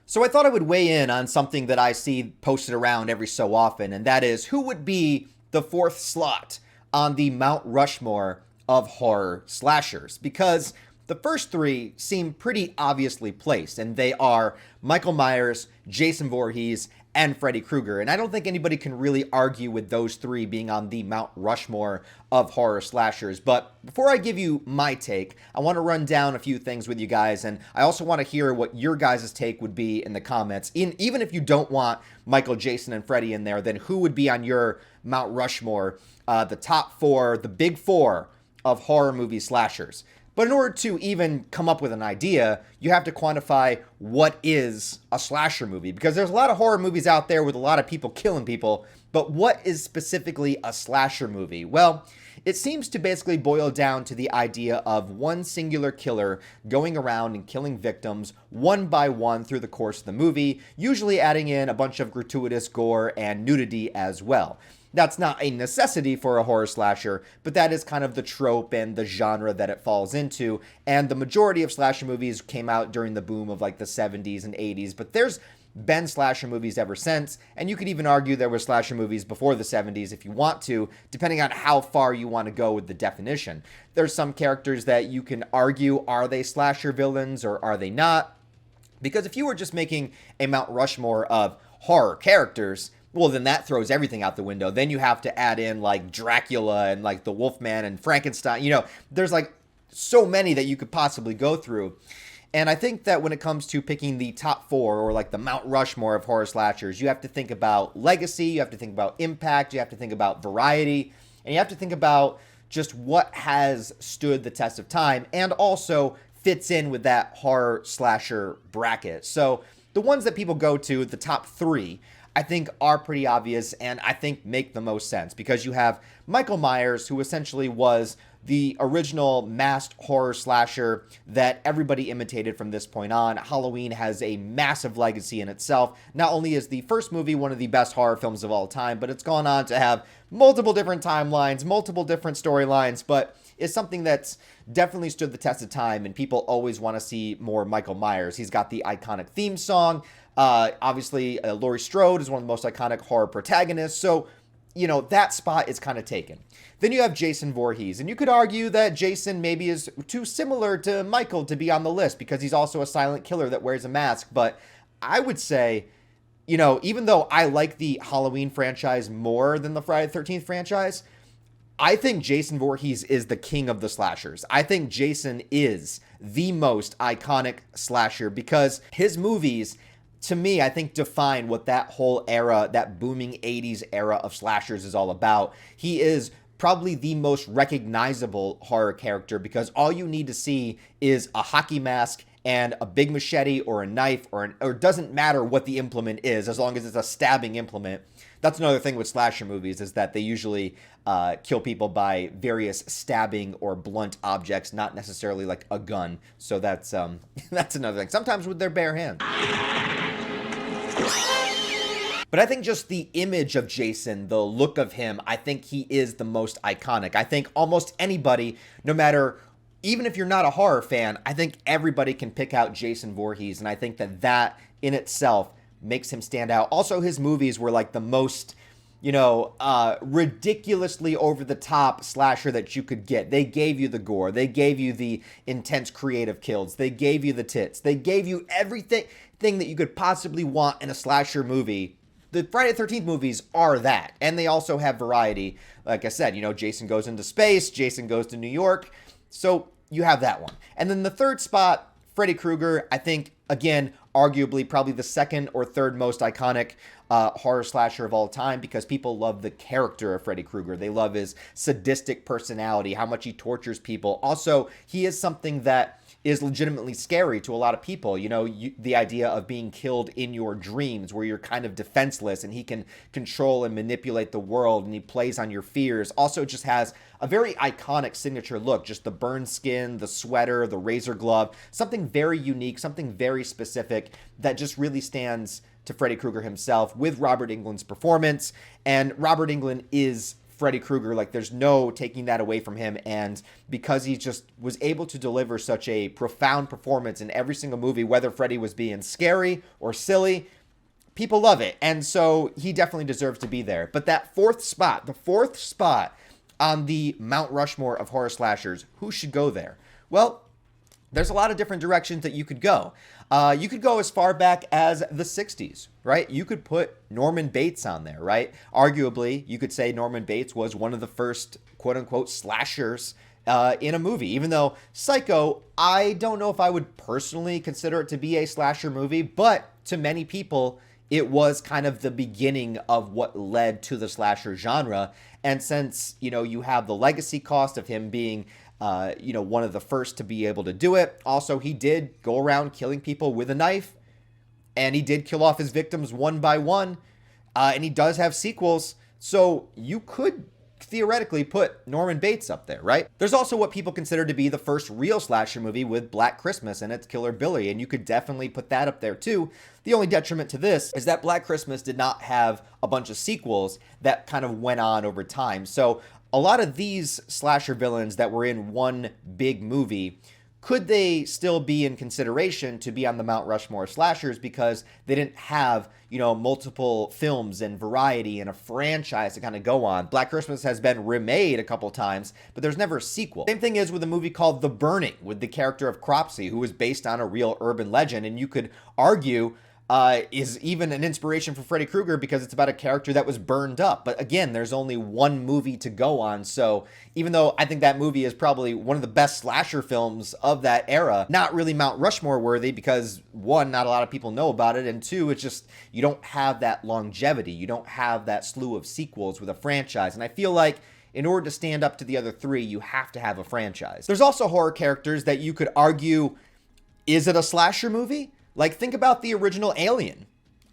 So I thought I would weigh in on something that I see posted around every so often, and that is who would be the fourth slot on the Mount Rushmore of horror slashers? Because the first three seem pretty obviously placed, and they are Michael Myers, Jason Voorhees, and Freddy Krueger. And I don't think anybody can really argue with those three being on the Mount Rushmore of horror slashers. But before I give you my take, I want to run down a few things with you guys, and I also want to hear what your guys' take would be in the comments. Even if you don't want Michael, Jason, and Freddy in there, then who would be on your Mount Rushmore, the top four, the big four of horror movie slashers? But in order to even come up with an idea, you have to quantify what is a slasher movie. Because there's a lot of horror movies out there with a lot of people killing people, but what is specifically a slasher movie? Well, it seems to basically boil down to the idea of one singular killer going around and killing victims one by one through the course of the movie, usually adding in a bunch of gratuitous gore and nudity as well. That's not a necessity for a horror slasher, but that is kind of the trope and the genre that it falls into. And the majority of slasher movies came out during the boom of like the 70s and 80s, but there's been slasher movies ever since, and you could even argue there were slasher movies before the 70s if you want to, depending on how far you want to go with the definition. There's some characters that you can argue, are they slasher villains or are they not? Because if you were just making a Mount Rushmore of horror characters, well, then that throws everything out the window. Then you have to add in like Dracula and like the Wolfman and Frankenstein. You know, there's like so many that you could possibly go through. And I think that when it comes to picking the top four or like the Mount Rushmore of horror slashers, you have to think about legacy, you have to think about impact, you have to think about variety, and you have to think about just what has stood the test of time and also fits in with that horror slasher bracket. So the ones that people go to, the top three, I think are pretty obvious and I think make the most sense because you have Michael Myers, who essentially was the original masked horror slasher that everybody imitated from this point on. Halloween has a massive legacy in itself. Not only is the first movie one of the best horror films of all time, but it's gone on to have multiple different timelines, multiple different storylines, but it's something that's definitely stood the test of time, and people always want to see more Michael Myers. He's got the iconic theme song. Obviously, Laurie Strode is one of the most iconic horror protagonists, so, you know, that spot is kind of taken. Then you have Jason Voorhees, and you could argue that Jason maybe is too similar to Michael to be on the list because he's also a silent killer that wears a mask, but I would say, you know, even though I like the Halloween franchise more than the Friday the 13th franchise, I think Jason Voorhees is the king of the slashers. I think Jason is the most iconic slasher because his movies, to me, I think define what that whole era, that booming 80s era of slashers is all about. He is probably the most recognizable horror character because all you need to see is a hockey mask and a big machete or a knife or it doesn't matter what the implement is as long as it's a stabbing implement. That's another thing with slasher movies is that they usually kill people by various stabbing or blunt objects, not necessarily like a gun. So that's another thing. Sometimes with their bare hands. But I think just the image of Jason, the look of him, I think he is the most iconic. I think almost anybody, no matter, even if you're not a horror fan, I think everybody can pick out Jason Voorhees. And I think that in itself makes him stand out. Also, his movies were like the most, you know, ridiculously over the top slasher that you could get. They gave you the gore. They gave you the intense creative kills. They gave you the tits. They gave you everything that you could possibly want in a slasher movie. The Friday the 13th movies are that. And they also have variety. Like I said, you know, Jason goes into space. Jason goes to New York. So you have that one. And then the third spot, Freddy Krueger, I think, again, arguably probably the second or third most iconic horror slasher of all time because people love the character of Freddy Krueger. They love his sadistic personality, how much he tortures people. Also, he is something that is legitimately scary to a lot of people. You know, the idea of being killed in your dreams where you're kind of defenseless and he can control and manipulate the world and he plays on your fears. Also just has a very iconic signature look, just the burned skin, the sweater, the razor glove, something very unique, something very specific that just really stands to Freddy Krueger himself with Robert Englund's performance. And Robert Englund is Freddy Krueger. Like, there's no taking that away from him. And because he just was able to deliver such a profound performance in every single movie, whether Freddy was being scary or silly, people love it. And so he definitely deserves to be there. But that the fourth spot on the Mount Rushmore of horror slashers, who should go there? Well, there's a lot of different directions that you could go. You could go as far back as the 60s, right? You could put Norman Bates on there, right? Arguably, you could say Norman Bates was one of the first quote-unquote slashers in a movie. Even though Psycho, I don't know if I would personally consider it to be a slasher movie, but to many people, it was kind of the beginning of what led to the slasher genre. And since, you have the legacy cost of him being one of the first to be able to do it. Also, he did go around killing people with a knife, and he did kill off his victims one by one, and he does have sequels, so you could theoretically put Norman Bates up there, right? There's also what people consider to be the first real slasher movie with Black Christmas and its Killer Billy, and you could definitely put that up there too. The only detriment to this is that Black Christmas did not have a bunch of sequels that kind of went on over time. So a lot of these slasher villains that were in one big movie, could they still be in consideration to be on the Mount Rushmore slashers because they didn't have, multiple films and variety and a franchise to kind of go on? Black Christmas has been remade a couple times, but there's never a sequel. Same thing is with a movie called The Burning with the character of Cropsey, who was based on a real urban legend, and you could argue is even an inspiration for Freddy Krueger because it's about a character that was burned up. But again, there's only one movie to go on. So even though I think that movie is probably one of the best slasher films of that era, not really Mount Rushmore worthy because one, not a lot of people know about it. And two, it's just, you don't have that longevity. You don't have that slew of sequels with a franchise. And I feel like in order to stand up to the other three, you have to have a franchise. There's also horror characters that you could argue, is it a slasher movie? Like, think about the original Alien.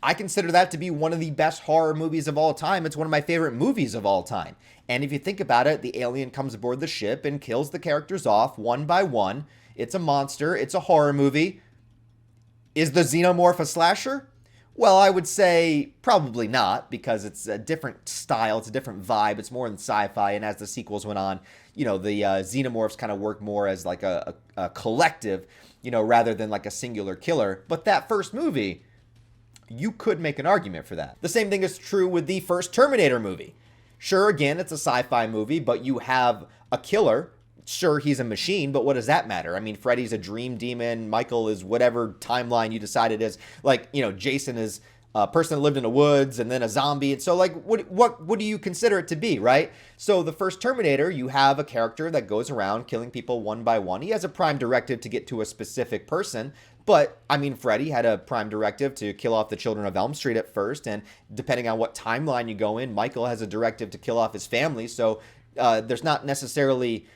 I consider that to be one of the best horror movies of all time. It's one of my favorite movies of all time. And if you think about it, the alien comes aboard the ship and kills the characters off one by one. It's a monster. It's a horror movie. Is the xenomorph a slasher? Well, I would say probably not, because it's a different style. It's a different vibe. It's more than sci-fi. And as the sequels went on, the xenomorphs kind of work more as like a collective, rather than like a singular killer. But that first movie, you could make an argument for that. The same thing is true with the first Terminator movie. Sure, again, it's a sci-fi movie, but you have a killer. Sure, he's a machine, but what does that matter? I mean, Freddy's a dream demon. Michael is whatever timeline you decide it is. Like, Jason is a person that lived in the woods and then a zombie. And so, like, what do you consider it to be, right? So the first Terminator, you have a character that goes around killing people one by one. He has a prime directive to get to a specific person. But, I mean, Freddy had a prime directive to kill off the children of Elm Street at first. And depending on what timeline you go in, Michael has a directive to kill off his family. So there's not necessarily...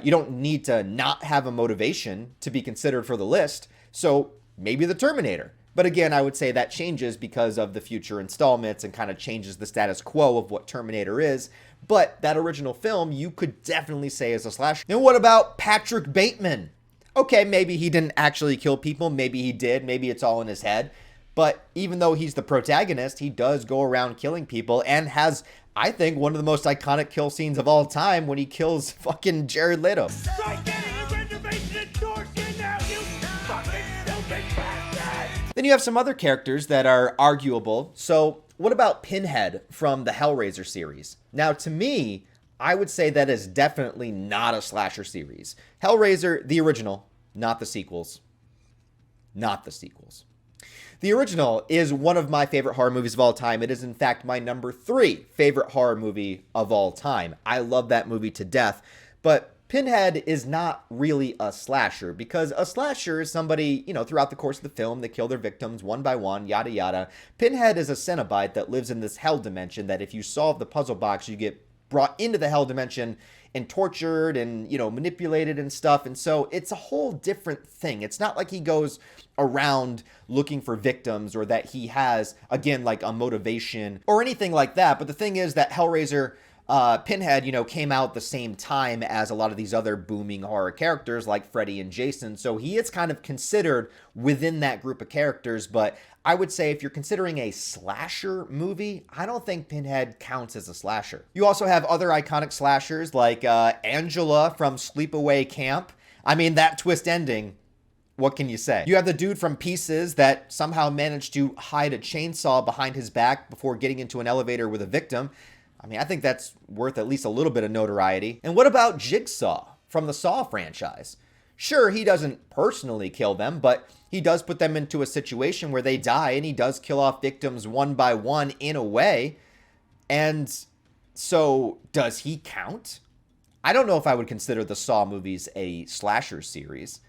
you don't need to not have a motivation to be considered for the list. So maybe the Terminator. But again, I would say that changes because of the future installments and kind of changes the status quo of what Terminator is. But that original film, you could definitely say is a slasher. And what about Patrick Bateman? Okay, maybe he didn't actually kill people. Maybe he did. Maybe it's all in his head. But even though he's the protagonist, he does go around killing people and has, I think, one of the most iconic kill scenes of all time when he kills fucking Jared Leto. Then you have some other characters that are arguable. So what about Pinhead from the Hellraiser series? Now, to me, I would say that is definitely not a slasher series. Hellraiser, the original, not the sequels. Not the sequels. The original is one of my favorite horror movies of all time. It is, in fact, my number 3 favorite horror movie of all time. I love that movie to death. But Pinhead is not really a slasher, because a slasher is somebody, throughout the course of the film, they kill their victims one by one, yada yada. Pinhead is a Cenobite that lives in this hell dimension that if you solve the puzzle box, you get brought into the hell dimension and tortured and, manipulated and stuff. And so it's a whole different thing. It's not like he goes around looking for victims or that he has, again, like a motivation or anything like that. But the thing is that Hellraiser Pinhead, came out the same time as a lot of these other booming horror characters like Freddy and Jason. So he is kind of considered within that group of characters. But I would say if you're considering a slasher movie, I don't think Pinhead counts as a slasher. You also have other iconic slashers like Angela from Sleepaway Camp. I mean, that twist ending, what can you say? You have the dude from Pieces that somehow managed to hide a chainsaw behind his back before getting into an elevator with a victim. I mean, I think that's worth at least a little bit of notoriety. And what about Jigsaw from the Saw franchise? Sure, he doesn't personally kill them, but he does put them into a situation where they die, and he does kill off victims one by one in a way. And so, does he count? I don't know if I would consider the Saw movies a slasher series,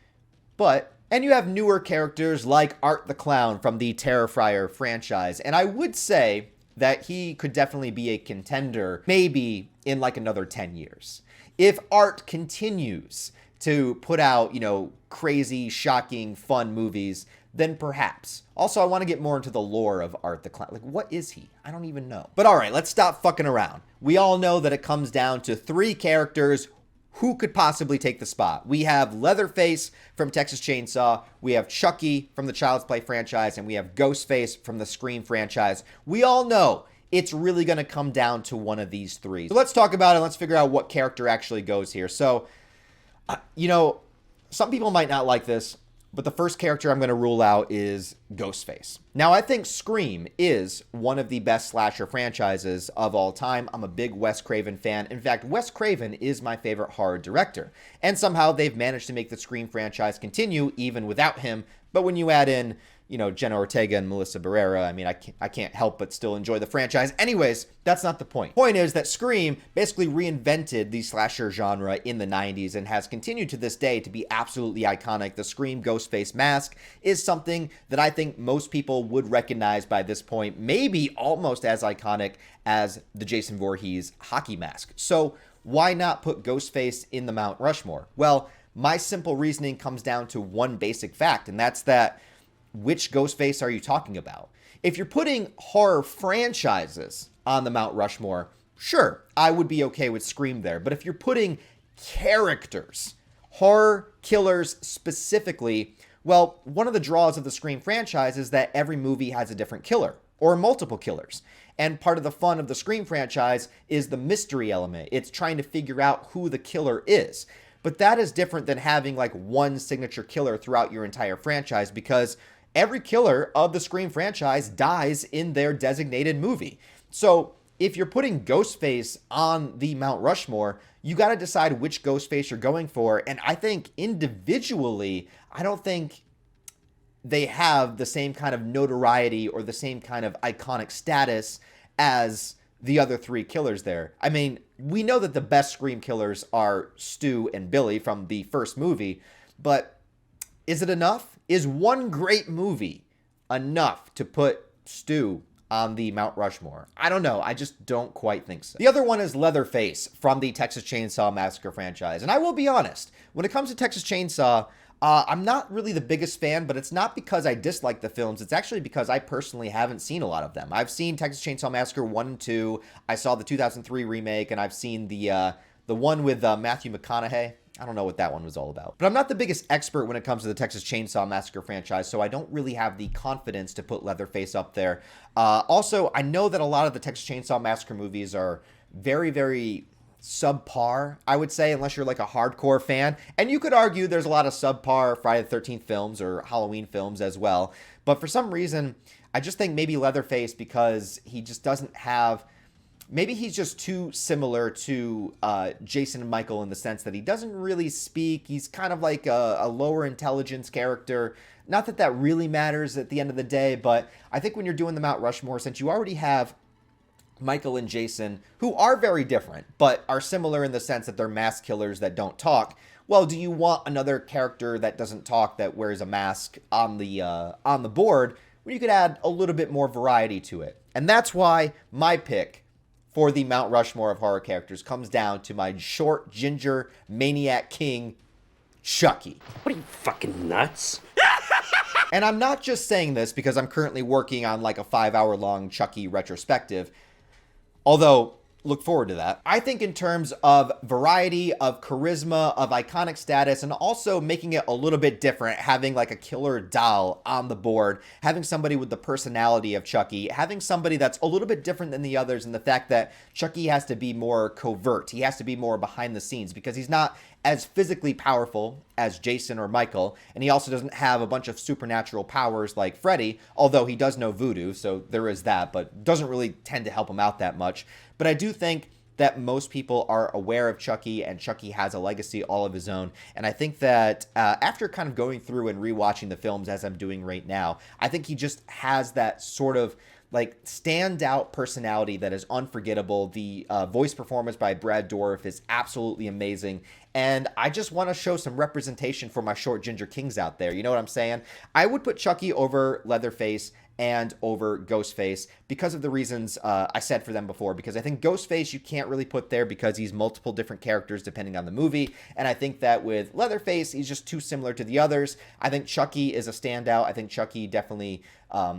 but... And you have newer characters like Art the Clown from the Terrifier franchise, and I would say that he could definitely be a contender maybe in like another 10 years. If Art continues to put out, crazy, shocking, fun movies, then perhaps. Also, I want to get more into the lore of Art the Clown. Like, what is he? I don't even know. But all right, let's stop fucking around. We all know that it comes down to 3 characters. Who could possibly take the spot? We have Leatherface from Texas Chainsaw, we have Chucky from the Child's Play franchise, and we have Ghostface from the Scream franchise. We all know it's really going to come down to one of these 3. So let's talk about it. Let's figure out what character actually goes here. So, some people might not like this, but the first character I'm going to rule out is Ghostface. Now, I think Scream is one of the best slasher franchises of all time. I'm a big Wes Craven fan. In fact, Wes Craven is my favorite horror director. And somehow they've managed to make the Scream franchise continue even without him. But when you add in, Jenna Ortega and Melissa Barrera, I mean, I can't help but still enjoy the franchise. Anyways, that's not the point. Point is that Scream basically reinvented the slasher genre in the 90s and has continued to this day to be absolutely iconic. The Scream Ghostface mask is something that I think most people would recognize by this point, maybe almost as iconic as the Jason Voorhees hockey mask. So why not put Ghostface in the Mount Rushmore? Well, my simple reasoning comes down to one basic fact, and that's that which Ghostface are you talking about? If you're putting horror franchises on the Mount Rushmore, sure, I would be okay with Scream there. But if you're putting characters, horror killers specifically, well, one of the draws of the Scream franchise is that every movie has a different killer or multiple killers. And part of the fun of the Scream franchise is the mystery element. It's trying to figure out who the killer is. But that is different than having like one signature killer throughout your entire franchise, because every killer of the Scream franchise dies in their designated movie. So if you're putting Ghostface on the Mount Rushmore, you got to decide which Ghostface you're going for. And I think individually, I don't think they have the same kind of notoriety or the same kind of iconic status as the other 3 killers there. I mean, we know that the best Scream killers are Stu and Billy from the first movie, but is it enough? Is one great movie enough to put Stu on the Mount Rushmore? I don't know. I just don't quite think so. The other one is Leatherface from the Texas Chainsaw Massacre franchise. And I will be honest, when it comes to Texas Chainsaw, I'm not really the biggest fan, but it's not because I dislike the films. It's actually because I personally haven't seen a lot of them. I've seen Texas Chainsaw Massacre 1 and 2. I saw the 2003 remake, and I've seen the one with Matthew McConaughey. I don't know what that one was all about. But I'm not the biggest expert when it comes to the Texas Chainsaw Massacre franchise, so I don't really have the confidence to put Leatherface up there. Also, I know that a lot of the Texas Chainsaw Massacre movies are very, very subpar, I would say, unless you're like a hardcore fan. And you could argue there's a lot of subpar Friday the 13th films or Halloween films as well. But for some reason, I just think maybe Leatherface, because he just doesn't have... Maybe he's just too similar to Jason and Michael in the sense that he doesn't really speak. He's kind of like a lower intelligence character. Not that that really matters at the end of the day, but I think when you're doing the Mount Rushmore, since you already have Michael and Jason, who are very different, but are similar in the sense that they're mass killers that don't talk, well, do you want another character that doesn't talk that wears a mask on the board when you could add a little bit more variety to it? And that's why my pick for the Mount Rushmore of horror characters comes down to my short, ginger, maniac king, Chucky. What are you, fucking nuts? And I'm not just saying this because I'm currently working on like a 5-hour long Chucky retrospective. Although, look forward to that. I think in terms of variety, of charisma, of iconic status, and also making it a little bit different, having like a killer doll on the board, having somebody with the personality of Chucky, having somebody that's a little bit different than the others, and the fact that Chucky has to be more covert, he has to be more behind the scenes because he's not as physically powerful as Jason or Michael, and he also doesn't have a bunch of supernatural powers like Freddy, although he does know voodoo, so there is that, but doesn't really tend to help him out that much. But I do think that most people are aware of Chucky, and Chucky has a legacy all of his own. And I think that after kind of going through and rewatching the films as I'm doing right now, I think he just has that sort of like standout personality that is unforgettable. The voice performance by Brad Dourif is absolutely amazing. And I just want to show some representation for my short ginger kings out there. You know what I'm saying? I would put Chucky over Leatherface and over Ghostface because of the reasons I said for them before, because I think Ghostface you can't really put there because he's multiple different characters depending on the movie, and I think that with Leatherface he's just too similar to the others. I think Chucky is a standout. I think Chucky definitely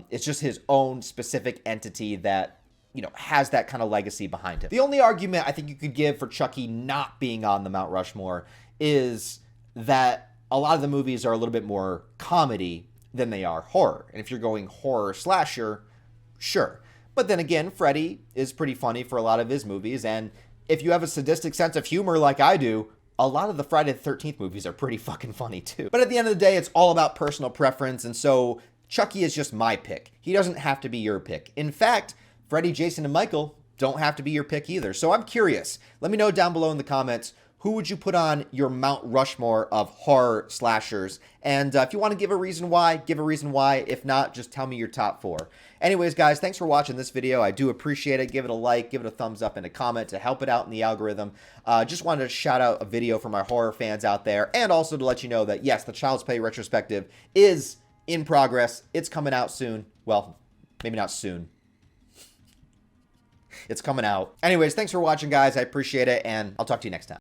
it's just his own specific entity that, you know, has that kind of legacy behind him. The only argument I think you could give for Chucky not being on the Mount Rushmore is that a lot of the movies are a little bit more comedy than they are horror. And if you're going horror slasher, sure. But then again, Freddy is pretty funny for a lot of his movies, and if you have a sadistic sense of humor like I do, a lot of the Friday the 13th movies are pretty fucking funny too. But at the end of the day, it's all about personal preference, and so Chucky is just my pick. He doesn't have to be your pick. In fact, Freddy, Jason, and Michael don't have to be your pick either. So I'm curious. Let me know down below in the comments, who would you put on your Mount Rushmore of horror slashers? And if you want to give a reason why, give a reason why. If not, just tell me your top 4. Anyways, guys, thanks for watching this video. I do appreciate it. Give it a like, give it a thumbs up, and a comment to help it out in the algorithm. Just wanted to shout out a video for my horror fans out there, and also to let you know that, yes, the Child's Play retrospective is in progress. It's coming out soon. Well, maybe not soon. It's coming out. Anyways, thanks for watching, guys. I appreciate it, and I'll talk to you next time.